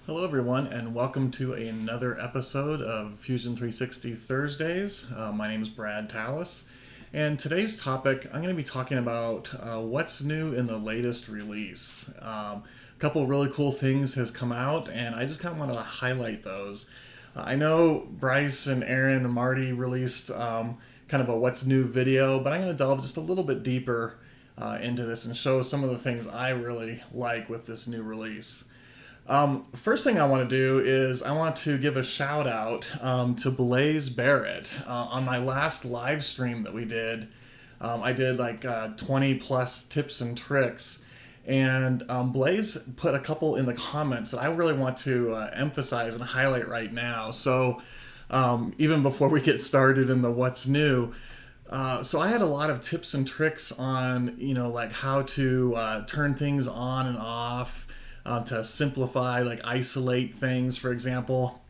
Hello everyone and welcome to another episode of Fusion 360 Thursdays. My name is Brad Tallis, and today's topic I'm going to be talking about what's new in the latest release. A couple really cool things has come out and I just kind of wanted to highlight those. I know Bryce and Aaron and Marty released kind of a what's new video, but I'm going to delve just a little bit deeper into this and show some of the things I really like with this new release. First thing I want to do is I want to give a shout out to Blaze Barrett. On my last live stream that we did, I did like 20 plus tips and tricks, and Blaze put a couple in the comments that I really want to emphasize and highlight right now. So even before we get started in the what's new, so I had a lot of tips and tricks on, like how to turn things on and off, to simplify, like isolate things, for example.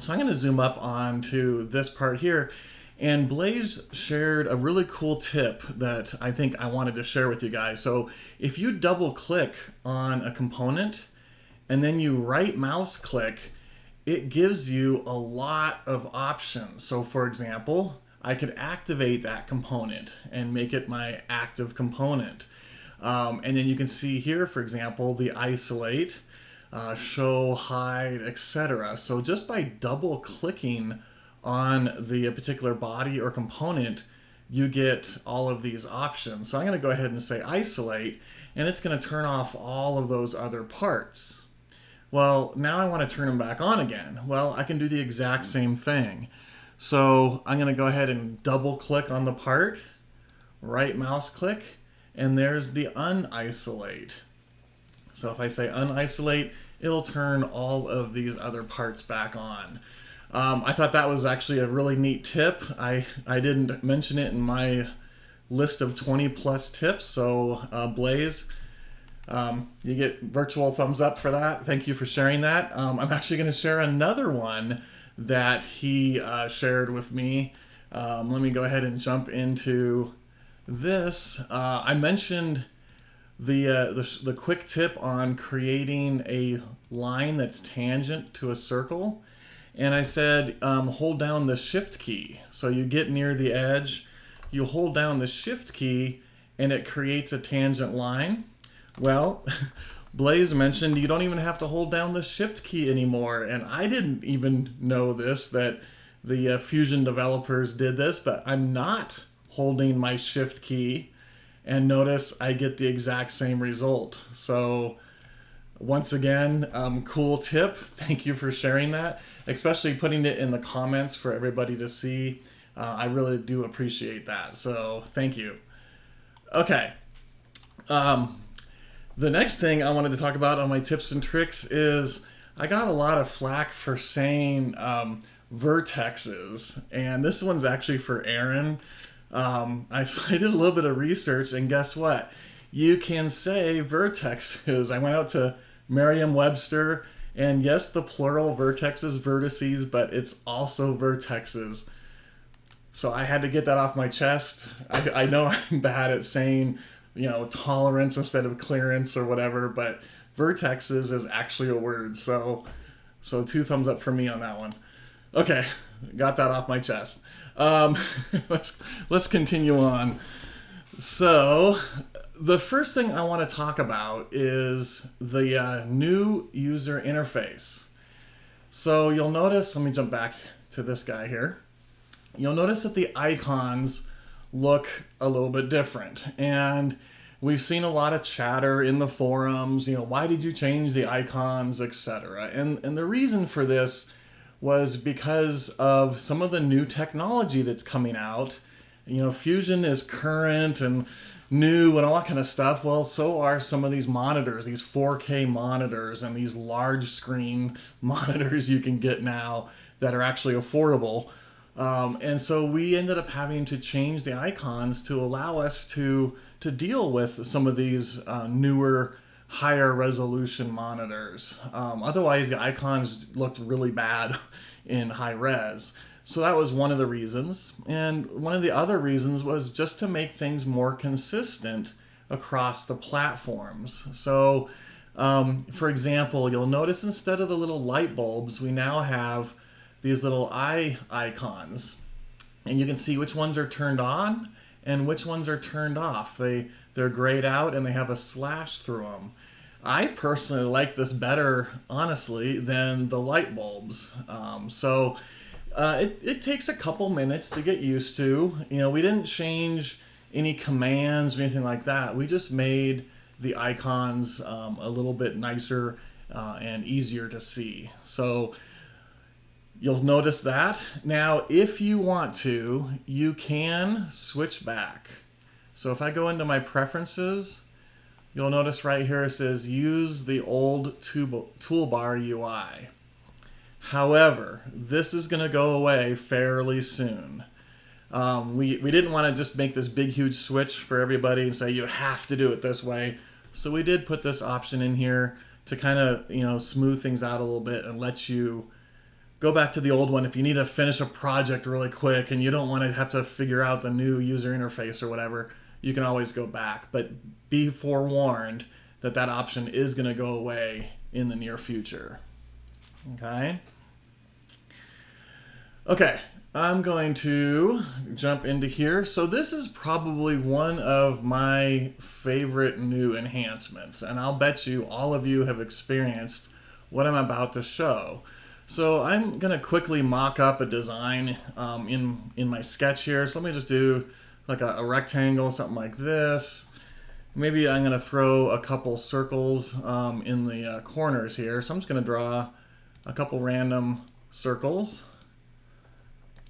So I'm going to zoom up onto this part here, and Blaze shared a really cool tip that I think I wanted to share with you guys. So if you double click on a component and then you right mouse click, it gives you a lot of options. So for example, I could activate that component and make it my active component. And then you can see here, for example, the isolate, show, hide, etc. So just by double clicking on the particular body or component, you get all of these options. So I'm going to go ahead and say isolate, and it's going to turn off all of those other parts. Well, now I want to turn them back on again. Well, I can do the exact same thing. So I'm going to go ahead and double click on the part, right mouse click, and there's the unisolate. So if I say unisolate, it'll turn all of these other parts back on. I thought that was actually a really neat tip. I didn't mention it in my list of 20 plus tips, so Blaze, you get virtual thumbs up for that. Thank you for sharing that. I'm actually going to share another one that he shared with me. Let me go ahead and jump into this. I mentioned the quick tip on creating a line that's tangent to a circle, and I said hold down the shift key. So you get near the edge, you hold down the shift key, and it creates a tangent line. Well, Blaze mentioned you don't even have to hold down the shift key anymore, and I didn't even know this, that the Fusion developers did this, but I'm not holding my shift key, and notice I get the exact same result. So once again, cool tip. Thank you for sharing that, especially putting it in the comments for everybody to see. I really do appreciate that, so thank you. Okay, the next thing I wanted to talk about on my tips and tricks is I got a lot of flack for saying vertexes, and this one's actually for Aaron. I did a little bit of research, and guess what? You can say vertexes. I went out to Merriam-Webster, and yes, the plural vertexes, vertices, but it's also vertexes. So I had to get that off my chest. I know I'm bad at saying, tolerance instead of clearance or whatever, but vertexes is actually a word. So 2 thumbs up for me on that one. Okay, got that off my chest. Let's continue on. So the first thing I want to talk about is the new user interface. So you'll notice, let me jump back to this guy here. You'll notice that the icons look a little bit different, and we've seen a lot of chatter in the forums, why did you change the icons, etc. And the reason for this was because of some of the new technology that's coming out. Fusion is current and new and all that kind of stuff. Well, so are some of these monitors, these 4K monitors and these large screen monitors you can get now that are actually affordable. And so we ended up having to change the icons to allow us to deal with some of these newer, higher resolution monitors. Otherwise, the icons looked really bad in high res. So that was one of the reasons. And one of the other reasons was just to make things more consistent across the platforms. So For example, you'll notice instead of the little light bulbs, we now have these little eye icons. And you can see which ones are turned on and which ones are turned off. They're grayed out and they have a slash through them. I personally like this better, honestly, than the light bulbs. It takes a couple minutes to get used to. We didn't change any commands or anything like that. We just made the icons a little bit nicer and easier to see. So you'll notice that. Now, if you want to, you can switch back. So if I go into my preferences, you'll notice right here it says use the old toolbar UI. However, this is going to go away fairly soon. We didn't want to just make this big huge switch for everybody and say you have to do it this way. So we did put this option in here to kind of smooth things out a little bit and let you go back to the old one if you need to finish a project really quick and you don't want to have to figure out the new user interface or whatever. You can always go back, but be forewarned that that option is going to go away in the near future. Okay, I'm going to jump into here. So this is probably one of my favorite new enhancements, and I'll bet you all of you have experienced what I'm about to show. So I'm going to quickly mock up a design in my sketch here. So let me just do like a rectangle, something like this. Maybe I'm going to throw a couple circles in the corners here. So I'm just going to draw a couple random circles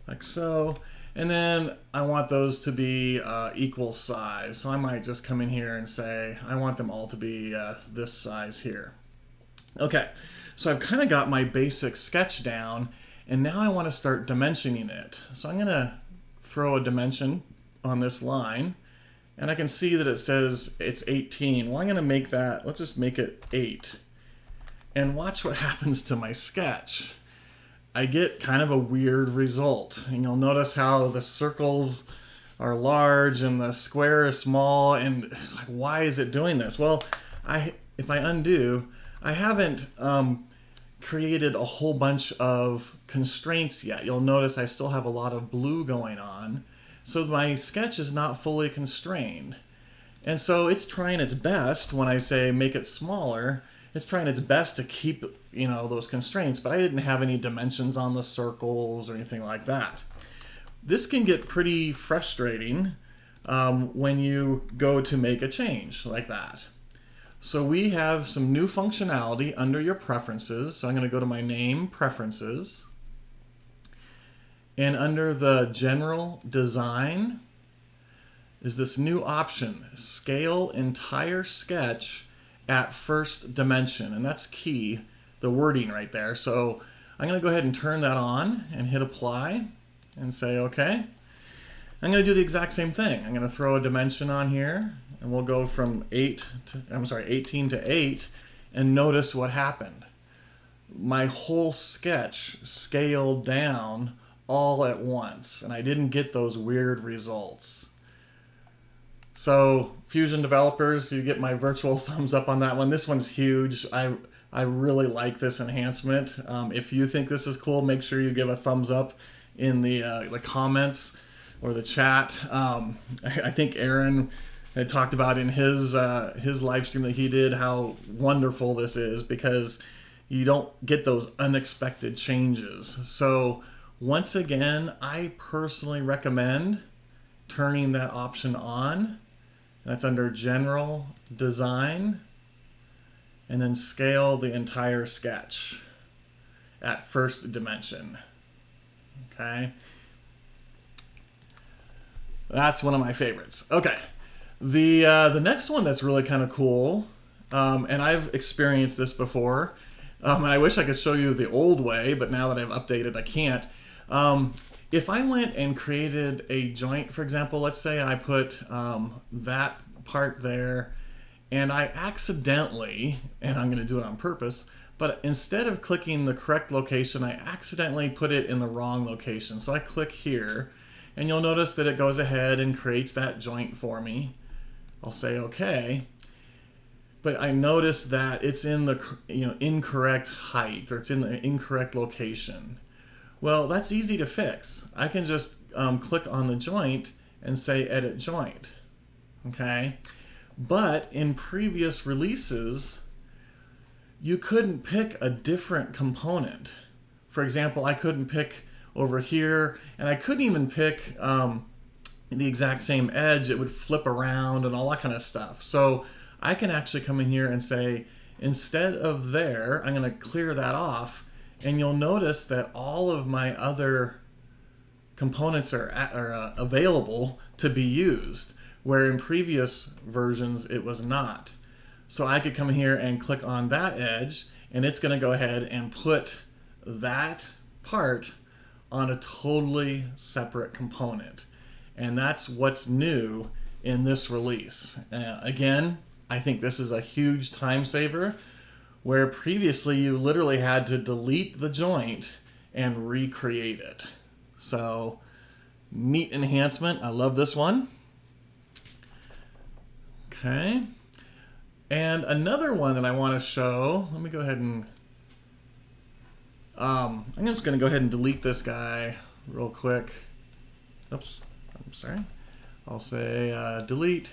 like so. And then I want those to be equal size. So I might just come in here and say I want them all to be this size here. Okay, so I've kind of got my basic sketch down, and now I want to start dimensioning it. So I'm going to throw a dimension on this line, and I can see that it says it's 18. Well, I'm going to make that, let's just make it 8. And watch what happens to my sketch. I get kind of a weird result. And you'll notice how the circles are large and the square is small, and it's like, why is it doing this? Well, if I undo, I haven't created a whole bunch of constraints yet. You'll notice I still have a lot of blue going on. So my sketch is not fully constrained. And so it's trying its best when I say make it smaller. It's trying its best to keep, those constraints, but I didn't have any dimensions on the circles or anything like that. This can get pretty frustrating when you go to make a change like that. So we have some new functionality under your preferences. So I'm going to go to my name, preferences. And under the general design is this new option, scale entire sketch at first dimension. And that's key, the wording right there. So I'm going to go ahead and turn that on and hit apply and say okay. I'm going to do the exact same thing. I'm going to throw a dimension on here, and we'll go from 18 to 8, and notice what happened. My whole sketch scaled down all at once, and I didn't get those weird results. So Fusion developers, you get my virtual thumbs up on that one. This one's huge. I really like this enhancement. If you think this is cool, make sure you give a thumbs up in the comments or the chat. I think Aaron had talked about in his live stream that he did how wonderful this is, because you don't get those unexpected changes. So once again, I personally recommend turning that option on. That's under General Design, and then scale the entire sketch at first dimension. Okay. That's one of my favorites. Okay. The next one that's really kind of cool, and I've experienced this before, and I wish I could show you the old way, but now that I've updated, I can't. If I went and created a joint, for example, let's say I put that part there, and I accidentally, and I'm going to do it on purpose, but instead of clicking the correct location, I accidentally put it in the wrong location. So I click here, and you'll notice that it goes ahead and creates that joint for me. I'll say okay. but I notice that it's in the incorrect height, or it's in the incorrect location. Well, that's easy to fix. I can just click on the joint and say edit joint. Okay, but in previous releases, you couldn't pick a different component. For example, I couldn't pick over here, and I couldn't even pick the exact same edge. It would flip around and all that kind of stuff. So I can actually come in here and say, instead of there, I'm going to clear that off, and you'll notice that all of my other components are available to be used, where in previous versions it was not. So I could come in here and click on that edge, and it's going to go ahead and put that part on a totally separate component. And that's what's new in this release. Again, I think this is a huge time saver, where previously you literally had to delete the joint and recreate it. So, neat enhancement. I love this one. Okay. And another one that I want to show, let me go ahead and, I'm just going to go ahead and delete this guy real quick. Oops, I'm sorry. I'll say delete.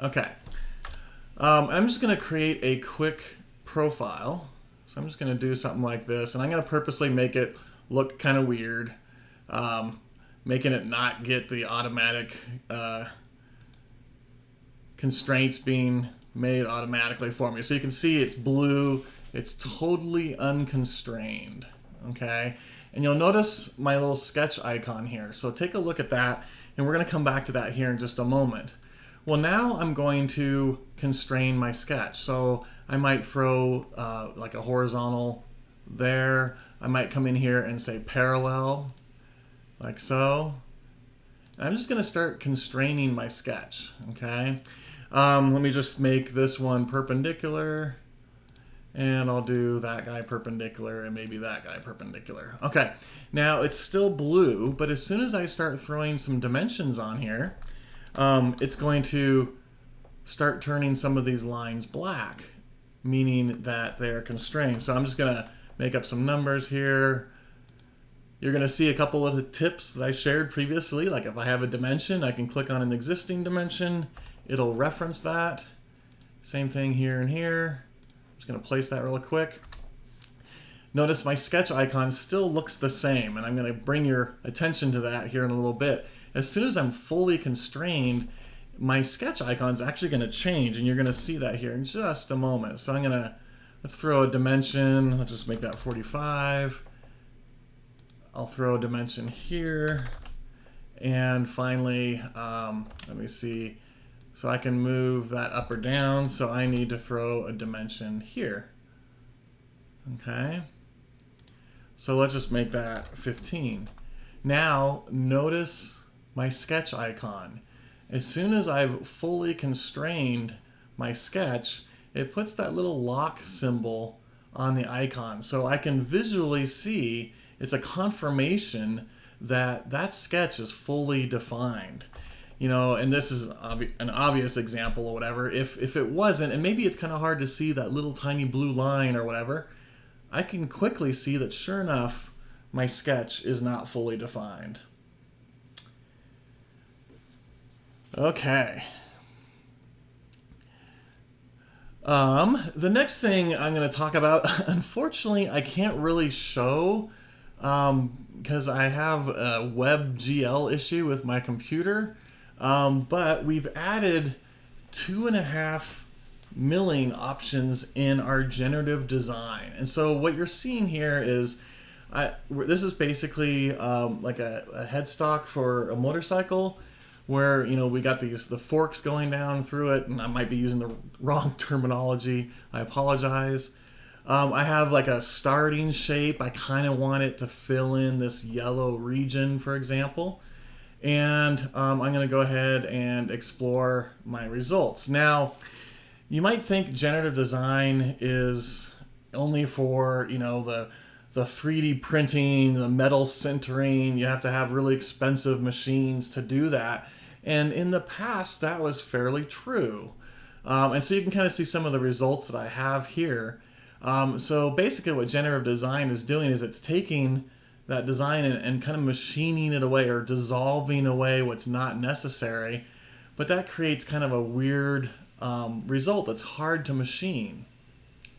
Okay. I'm just going to create a quick profile. So I'm just going to do something like this, and I'm going to purposely make it look kind of weird, making it not get the automatic constraints being made automatically for me. So you can see it's blue, it's totally unconstrained, okay? And you'll notice my little sketch icon here. So take a look at that, and we're gonna come back to that here in just a moment. Well, now I'm going to constrain my sketch. So I might throw like a horizontal there. I might come in here and say parallel, like so. And I'm just gonna start constraining my sketch, okay? Let me just make this one perpendicular, and I'll do that guy perpendicular and maybe that guy perpendicular. Okay, now it's still blue, but as soon as I start throwing some dimensions on here, it's going to start turning some of these lines black, meaning that they're constrained. So I'm just gonna make up some numbers here. You're gonna see a couple of the tips that I shared previously, like if I have a dimension, I can click on an existing dimension, it'll reference that. Same thing here and here. I'm just gonna place that real quick. Notice my sketch icon still looks the same, and I'm gonna bring your attention to that here in a little bit. As soon as I'm fully constrained, my sketch icon's actually gonna change, and you're gonna see that here in just a moment. So let's throw a dimension, let's just make that 45. I'll throw a dimension here, and finally, let me see. So I can move that up or down, so I need to throw a dimension here. Okay. So let's just make that 15. Now, notice my sketch icon. As soon as I've fully constrained my sketch, it puts that little lock symbol on the icon. So I can visually see it's a confirmation that that sketch is fully defined. You know, and this is an obvious example or whatever. If it wasn't, and maybe it's kind of hard to see that little tiny blue line or whatever, I can quickly see that sure enough, my sketch is not fully defined. Okay. The next thing I'm going to talk about, unfortunately, I can't really show because I have a WebGL issue with my computer. But we've added 2.5 milling options in our generative design. And so what you're seeing here is, this is basically like a headstock for a motorcycle, where we got the forks going down through it, and I might be using the wrong terminology. I apologize. I have like a starting shape. I kind of want it to fill in this yellow region, for example. And I'm going to go ahead and explore my results. Now, you might think generative design is only for, the 3D printing, the metal sintering. You have to have really expensive machines to do that. And in the past, that was fairly true. And so you can kind of see some of the results that I have here. So basically what generative design is doing is it's taking that design and kind of machining it away or dissolving away what's not necessary. But that creates kind of a weird result that's hard to machine.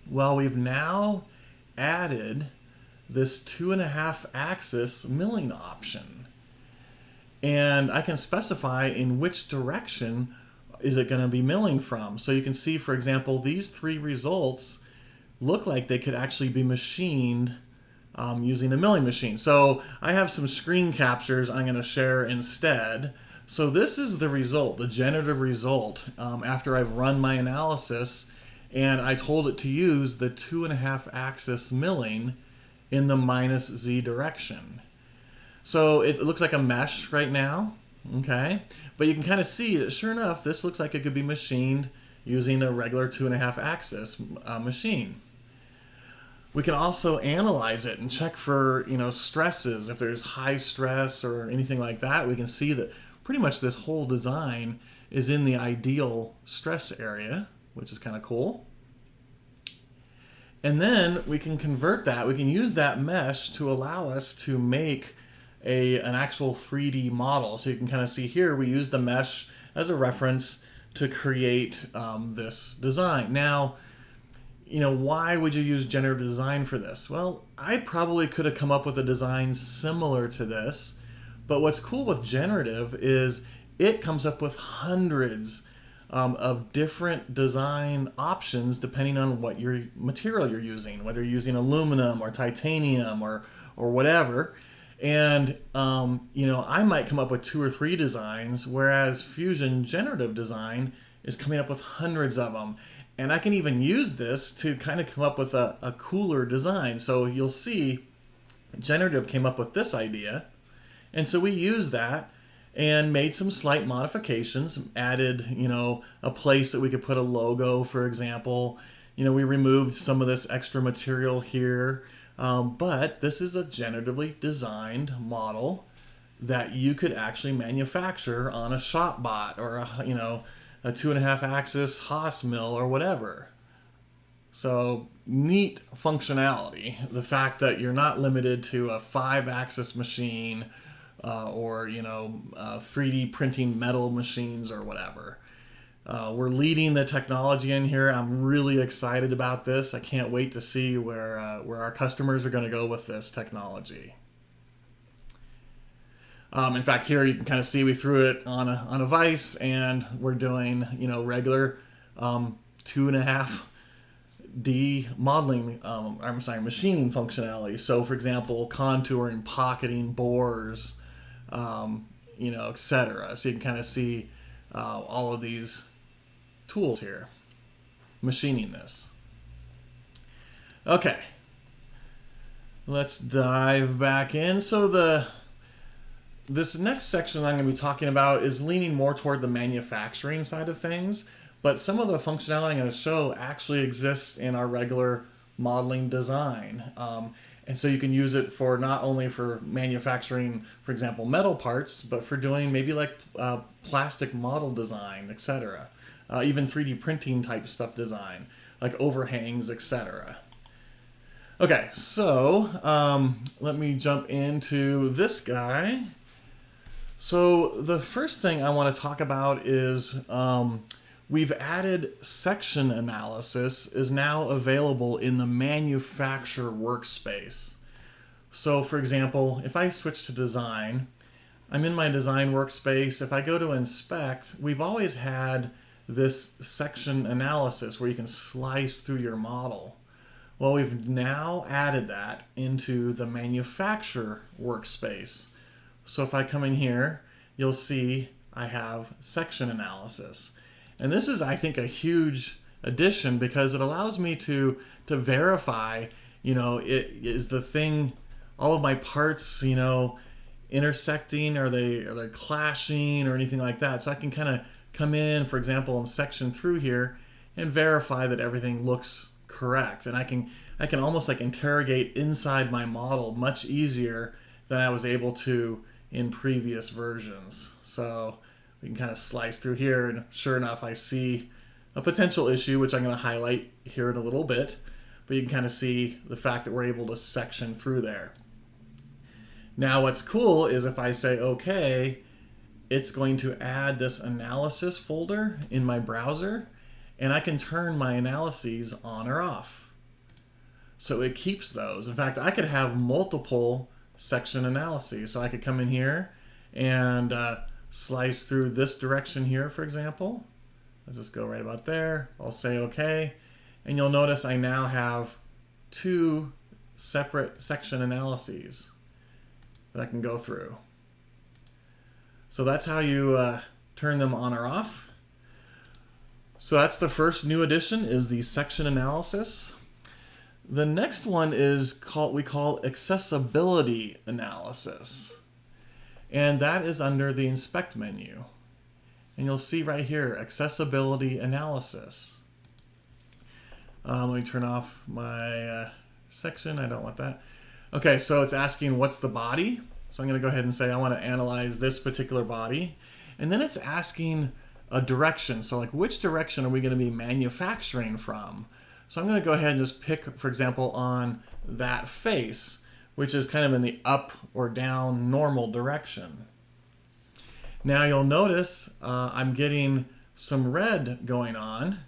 Well, we've now added this 2.5 axis milling option. And I can specify in which direction is it going to be milling from. So you can see, for example, these 3 results look like they could actually be machined using a milling machine. So I have some screen captures I'm going to share instead. So this is the result, the generative result, after I've run my analysis and I told it to use the 2.5 axis milling in the -z direction. So it looks like a mesh right now, okay? But you can kind of see that sure enough, this looks like it could be machined using a regular 2.5 axis machine. We can also analyze it and check for, stresses. If there's high stress or anything like that, we can see that pretty much this whole design is in the ideal stress area, which is kind of cool. And then we can convert that, we can use that mesh to allow us to make an actual 3D model. So you can kind of see here, we use the mesh as a reference to create this design. Now, why would you use generative design for this? Well, I probably could have come up with a design similar to this, but what's cool with generative is it comes up with hundreds of different design options depending on what your material you're using, whether you're using aluminum or titanium or whatever. And I might come up with 2 or 3 designs, whereas Fusion generative design is coming up with hundreds of them. And I can even use this to kind of come up with a cooler design. So you'll see generative came up with this idea. And so we used that and made some slight modifications, added, a place that we could put a logo, for example. We removed some of this extra material here. But this is a generatively designed model that you could actually manufacture on a shop bot or a 2.5 axis Haas mill or whatever. So neat functionality. The fact that you're not limited to a 5-axis machine or 3D printing metal machines or whatever. We're leading the technology in here. I'm really excited about this. I can't wait to see where our customers are going to go with this technology. In fact, here you can kind of see we threw it on a vise, and we're doing regular 2.5D modeling. Machining functionality. So, for example, contouring, pocketing, bores, etc. So you can kind of see all of these tools here, machining this. Okay, let's dive back in. So this next section I'm going to be talking about is leaning more toward the manufacturing side of things, but some of the functionality I'm going to show actually exists in our regular modeling design. And so you can use it for not only for manufacturing, for example, metal parts, but for doing maybe like plastic model design, etc. Even 3D printing type stuff design, like overhangs, etc. Okay, so let me jump into this guy. So the first thing I want to talk about is we've added section analysis is now available in the manufacturer workspace. So for example, if I switch to design, I'm in my design workspace. If I go to inspect, we've always had this section analysis where you can slice through your model. Well, we've now added that into the manufacturer workspace. So if I come in here, you'll see I have section analysis. And this is, I think, a huge addition because it allows me to verify, it is the thing, all of my parts, intersecting, are they clashing or anything like that. So I can kind of come in, for example, and section through here and verify that everything looks correct. And I can almost like interrogate inside my model much easier than I was able to in previous versions. So we can kind of slice through here, and sure enough, I see a potential issue, which I'm going to highlight here in a little bit, but you can kind of see the fact that we're able to section through there. Now what's cool is if I say OK, it's going to add this analysis folder in my browser, and I can turn my analyses on or off. So it keeps those. In fact, I could have multiple section analyses. So I could come in here and slice through this direction here, for example. Let's just go right about there. I'll say OK. And you'll notice I now have two separate section analyses that I can go through. So that's how you turn them on or off. So that's the first new addition, is the section analysis. The next one is we call accessibility analysis. And that is under the inspect menu. And you'll see right here, accessibility analysis. Let me turn off my section. I don't want that. Okay, so it's asking what's the body. So I'm going to go ahead and say I want to analyze this particular body. And then it's asking a direction. So like, which direction are we going to be manufacturing from? So I'm going to go ahead and just pick, for example, on that face, which is kind of in the up or down normal direction. Now you'll notice I'm getting some red going on.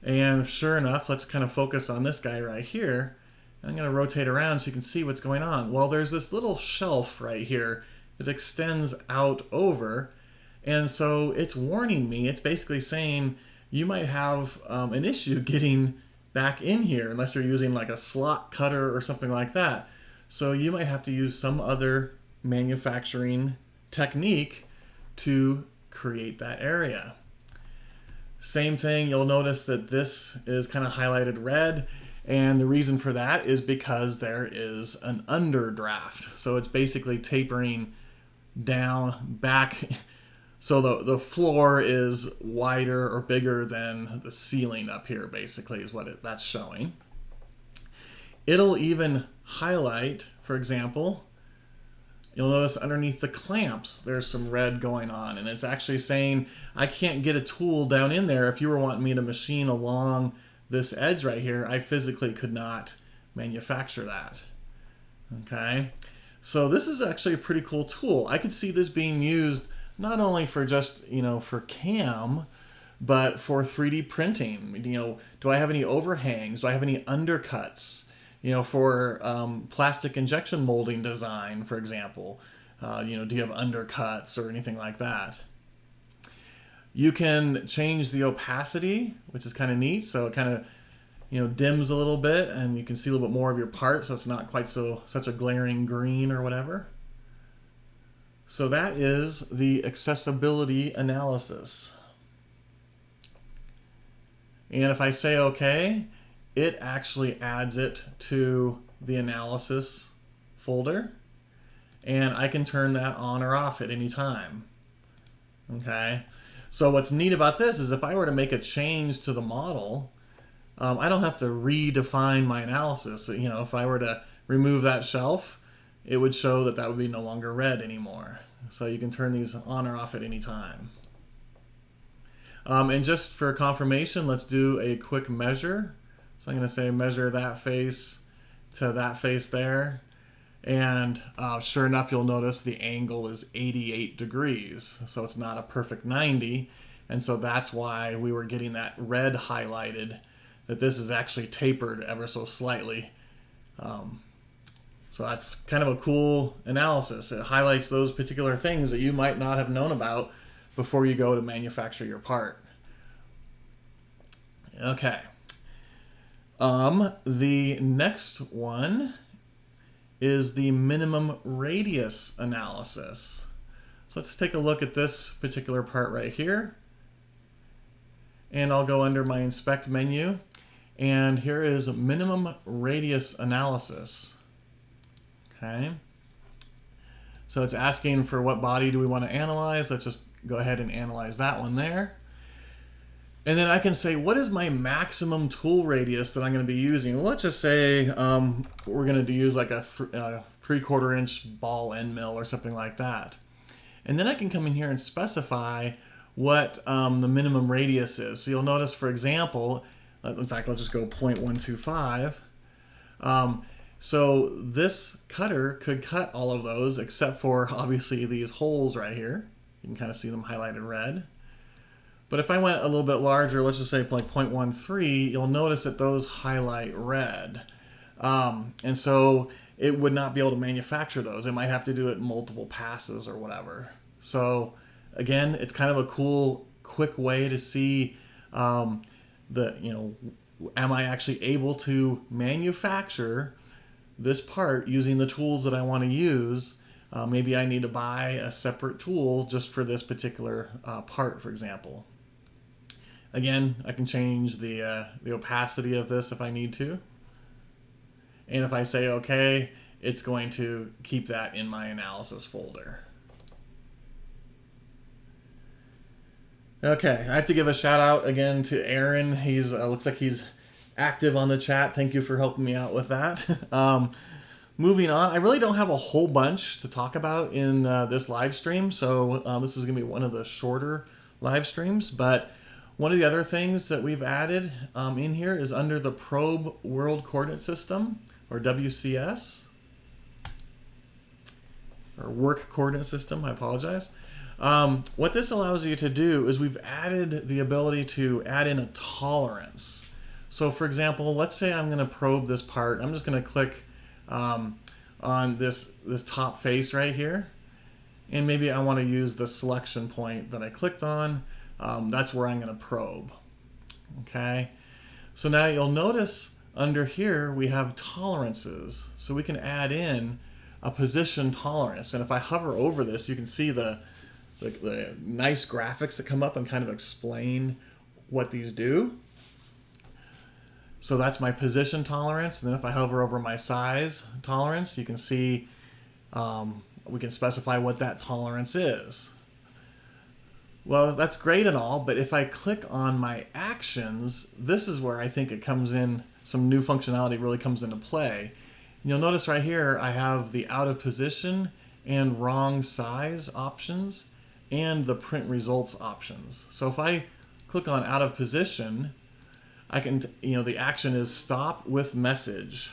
And sure enough, let's kind of focus on this guy right here. I'm going to rotate around so you can see what's going on. Well, there's this little shelf right here that extends out over. And so it's warning me. It's basically saying you might have an issue getting back in here unless you're using like a slot cutter or something like that. So you might have to use some other manufacturing technique to create that area. Same thing, you'll notice that this is kind of highlighted red, and the reason for that is because there is an underdraft. So it's basically tapering down back. So the floor is wider or bigger than the ceiling up here, basically, is what that's showing. It'll even highlight, for example, you'll notice underneath the clamps, there's some red going on. And it's actually saying, I can't get a tool down in there. If you were wanting me to machine along this edge right here, I physically could not manufacture that. Okay, so this is actually a pretty cool tool. I could see this being used not only for just, for CAM, but for 3D printing. Do I have any overhangs? Do I have any undercuts? For plastic injection molding design, for example. Do you have undercuts or anything like that? You can change the opacity, which is kind of neat. So it kind of, dims a little bit, and you can see a little bit more of your part, so it's not quite such a glaring green or whatever. So that is the accessibility analysis. And if I say OK, it actually adds it to the analysis folder, and I can turn that on or off at any time. Okay, so what's neat about this is if I were to make a change to the model, I don't have to redefine my analysis. If I were to remove that shelf, it would show that would be no longer red anymore. So you can turn these on or off at any time. And just for confirmation, let's do a quick measure. So I'm going to say measure that face to that face there. And sure enough, you'll notice the angle is 88 degrees. So it's not a perfect 90. And so that's why we were getting that red highlighted, that this is actually tapered ever so slightly. So that's kind of a cool analysis. It highlights those particular things that you might not have known about before you go to manufacture your part. Okay. The next one is the minimum radius analysis. So let's take a look at this particular part right here. And I'll go under my inspect menu. And here is minimum radius analysis. Okay. So it's asking for what body do we want to analyze. Let's just go ahead and analyze that one there. And then I can say, what is my maximum tool radius that I'm going to be using? Well, let's just say we're going to use like a 3/4 inch ball end mill or something like that. And then I can come in here and specify what the minimum radius is. So you'll notice, for example, in fact, let's just go 0.125. So this cutter could cut all of those except for obviously these holes right here. You can kind of see them highlighted red. But if I went a little bit larger, let's just say like 0.13, you'll notice that those highlight red. And so it would not be able to manufacture those. It might have to do it in multiple passes or whatever. So again, it's kind of a cool, quick way to see am I actually able to manufacture this part using the tools that I want to use. Maybe I need to buy a separate tool just for this particular part, for example. Again, I can change the opacity of this if I need to. And if I say OK, it's going to keep that in my analysis folder. Okay, I have to give a shout out again to Aaron. He's looks like he's active on the chat. Thank you for helping me out with that. Moving on, I really don't have a whole bunch to talk about in this live stream, so this is going to be one of the shorter live streams. But one of the other things that we've added in here is under the Probe World Coordinate System, or WCS, or Work Coordinate System, I apologize. What this allows you to do is we've added the ability to add in a tolerance. So for example, let's say I'm going to probe this part. I'm just going to click on this top face right here, and maybe I want to use the selection point that I clicked on. That's where I'm going to probe. Okay, so now you'll notice under here we have tolerances, so we can add in a position tolerance, and if I hover over this, you can see the nice graphics that come up and kind of explain what these do. So that's my position tolerance. And then if I hover over my size tolerance, you can see we can specify what that tolerance is. Well, that's great and all, but if I click on my actions, this is where I think it comes in, some new functionality really comes into play. You'll notice right here I have the out of position and wrong size options and the print results options. So if I click on out of position, I can, the action is stop with message.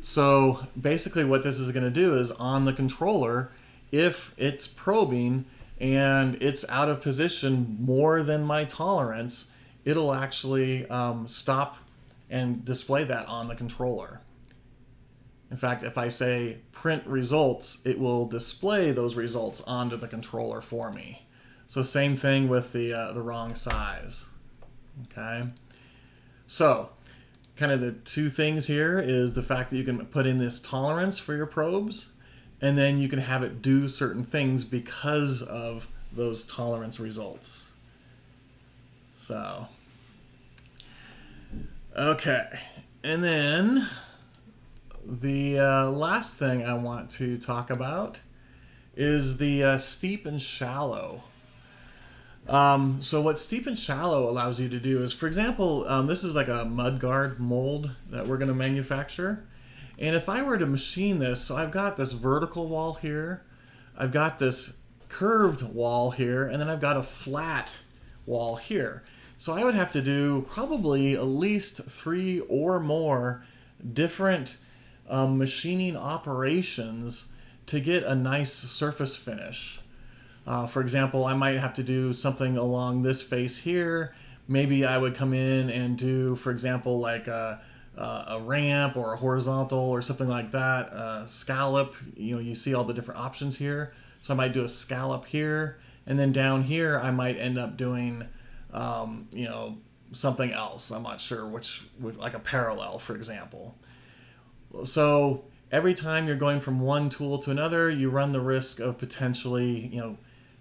So basically what this is going to do is on the controller, if it's probing and it's out of position more than my tolerance, it'll actually stop and display that on the controller. In fact, if I say print results, it will display those results onto the controller for me. So same thing with the wrong size. Okay. So kind of the two things here is the fact that you can put in this tolerance for your probes, and then you can have it do certain things because of those tolerance results. So, okay. And then the last thing I want to talk about is the steep and shallow. So what steep and shallow allows you to do is, for example, this is like a mudguard mold that we're going to manufacture. And if I were to machine this, so I've got this vertical wall here, I've got this curved wall here, and then I've got a flat wall here. So I would have to do probably at least 3 or more different machining operations to get a nice surface finish. For example, I might have to do something along this face here. Maybe I would come in and do, for example, like a ramp or a horizontal or something like that. Scallop, you see all the different options here. So I might do a scallop here, and then down here I might end up doing, something else. I'm not sure which, like a parallel, for example. So every time you're going from one tool to another, you run the risk of potentially,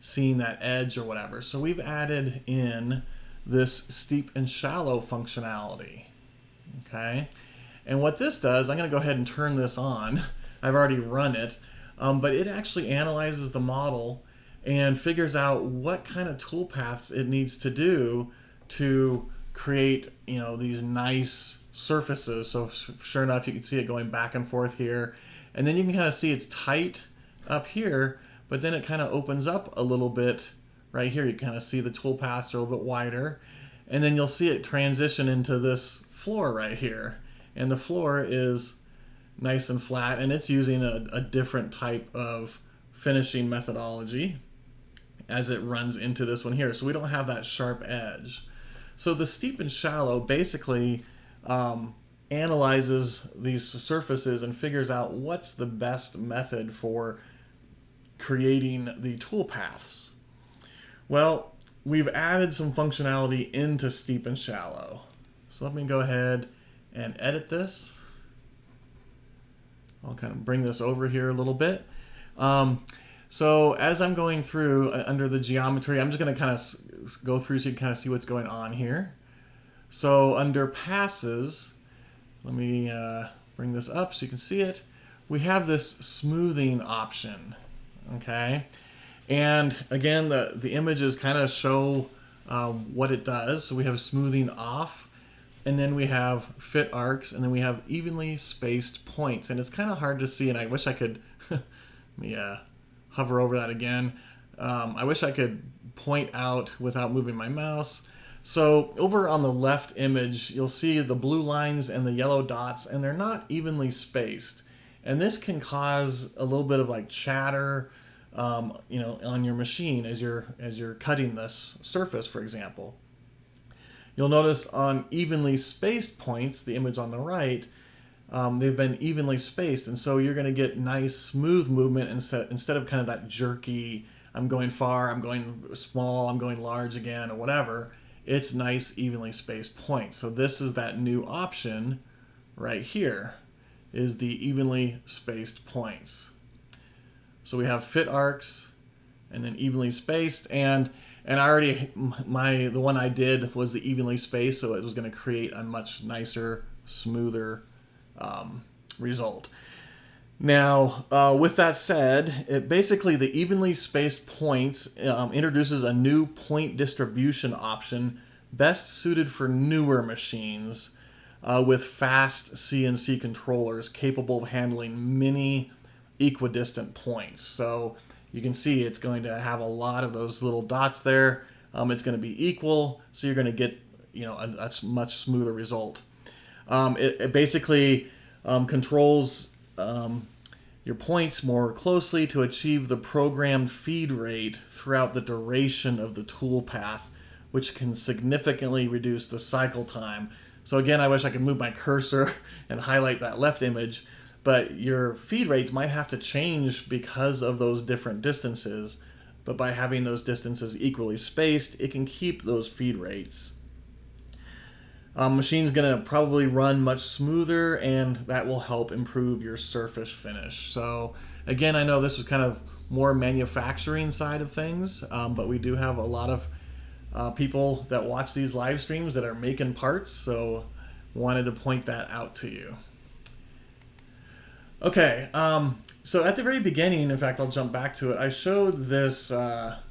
seeing that edge or whatever. So we've added in this steep and shallow functionality. Okay, and what this does, I'm going to go ahead and turn this on. I've already run it, but it actually analyzes the model and figures out what kind of tool paths it needs to do to create, these nice surfaces. So sure enough, you can see it going back and forth here, and then you can kind of see it's tight up here, but then it kind of opens up a little bit right here. You kind of see the tool paths are a little bit wider. And then you'll see it transition into this floor right here. And the floor is nice and flat, and it's using a different type of finishing methodology as it runs into this one here. So we don't have that sharp edge. So the steep and shallow basically analyzes these surfaces and figures out what's the best method for creating the tool paths. Well, we've added some functionality into steep and shallow. So let me go ahead and edit this. I'll kind of bring this over here a little bit. So as I'm going through under the geometry, I'm just going to kind of go through so you can kind of see what's going on here. So under passes, let me bring this up so you can see it. We have this smoothing option, okay? And again, the images kind of show what it does. So we have smoothing off, and then we have fit arcs, and then we have evenly spaced points. And it's kind of hard to see, and I wish I could let me hover over that again. I wish I could point out without moving my mouse. So over on the left image, you'll see the blue lines and the yellow dots, and they're not evenly spaced. And this can cause a little bit of like chatter, you know, on your machine as you're cutting this surface, for example. You'll notice on evenly spaced points, the image on the right, they've been evenly spaced, and so you're going to get nice smooth movement instead of kind of that jerky, I'm going far, I'm going small, I'm going large again, or whatever. It's nice evenly spaced points. So this is that new option right here, is the evenly spaced points. So we have fit arcs and then evenly spaced, and I already, the one I did was the evenly spaced, so it was going to create a much nicer, smoother result. Now, with that said, basically the evenly spaced points introduces a new point distribution option best suited for newer machines with fast CNC controllers capable of handling many equidistant points. So you can see it's going to have a lot of those little dots there. It's going to be equal, so you're going to get, you know, a much smoother result. It basically controls your points more closely to achieve the programmed feed rate throughout the duration of the tool path, which can significantly reduce the cycle time. So again, I wish I could move my cursor and highlight that left image, but your feed rates might have to change because of those different distances. But by having those distances equally spaced, it can keep those feed rates. Machine's going to probably run much smoother, and that will help improve your surface finish. So again, I know this was kind of more manufacturing side of things, but we do have a lot of people that watch these live streams that are making parts, so wanted to point that out to you. Okay, so at the very beginning, in fact, I'll jump back to it, I showed this Apollo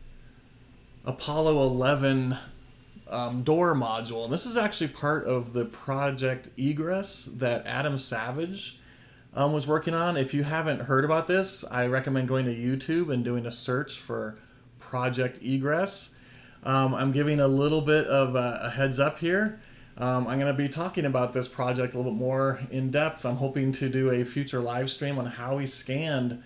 11 door module, and this is actually part of the Project Egress that Adam Savage was working on. If you haven't heard about this, I recommend going to YouTube and doing a search for Project Egress. I'm giving a little bit of a heads up here. I'm going to be talking about this project a little bit more in depth. I'm hoping to do a future live stream on how we scanned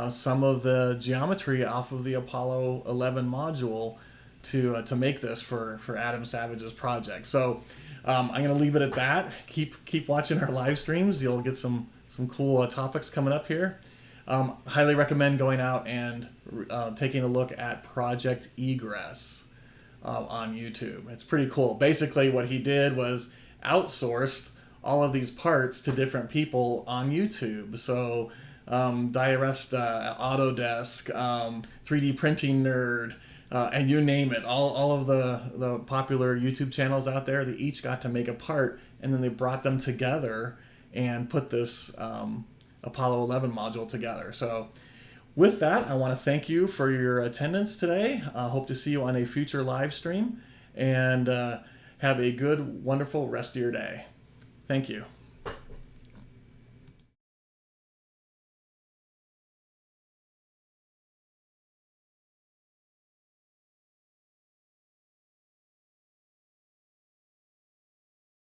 some of the geometry off of the Apollo 11 module to make this for Adam Savage's project. So I'm going to leave it at that. Keep watching our live streams. You'll get some cool topics coming up here. Highly recommend going out and taking a look at Project Egress on YouTube. It's pretty cool. Basically what he did was outsourced all of these parts to different people on YouTube. So Diaresta, Autodesk, 3D Printing Nerd, and you name it. All of the popular YouTube channels out there, they each got to make a part, and then they brought them together and put this Apollo 11 module together. So with that, I want to thank you for your attendance today. I hope to see you on a future live stream, and have a good, wonderful rest of your day. Thank you.